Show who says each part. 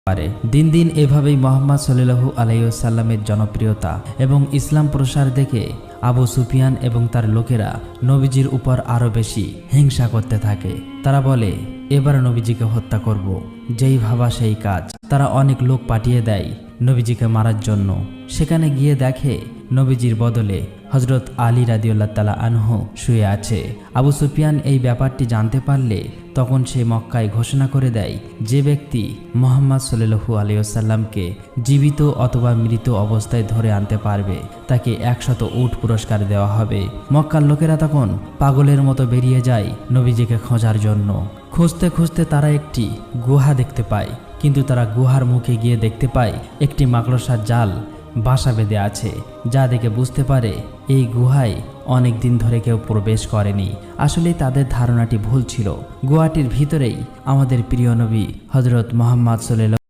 Speaker 1: পারে। দিন দিন এভাবেই মুহাম্মদ সাল্লাল্লাহু আলাইহি ওয়াসাল্লামের জনপ্রিয়তা এবং ইসলাম প্রসার দেখে আবু সুফিয়ান এবং তার লোকেরা নবীজির উপর আরও বেশি হিংসা করতে থাকে। তারা বলে, এবার নবীজিকে হত্যা করব। যেই ভাবা সেই কাজ। তারা অনেক লোক পাঠিয়ে দেয় নবীজিকে মারার জন্য। সেখানে গিয়ে দেখে নবীজির বদলে হযরত আলী রাদিয়াল্লাহু তাআলা আনহু শুয়ে আছে। আবু সুফিয়ান এই ব্যাপারটি জানতে পারলে তখন সে মক্কায় ঘোষণা করে দেয়, যে ব্যক্তি মুহাম্মদ সাল্লাল্লাহু আলাইহি ওয়াসাল্লামকে জীবিত অথবা মৃত অবস্থায় ধরে আনতে পারবে তাকে 100 উট পুরস্কার দেওয়া হবে। মক্কার লোকেরা তখন পাগলের মতো বেরিয়ে যায় নবীজিকে খোঁজার জন্য। খুঁজতে খুঁজতে তারা একটি গুহা দেখতে পায়, কিন্তু তারা গুহার মুখে গিয়ে দেখতে পায় একটি মাকড়সার জাল বাসা বেঁধে আছে, যা দেখে বুঝতে পারে এই গুহায় অনেক দিন ধরে কেউ প্রবেশ করেনি। আসলে তাদের ধারণাটি ভুল ছিল। গুহাটির ভিতরেই আমাদের প্রিয় নবী হযরত মুহাম্মদ সাল্লাল্লাহু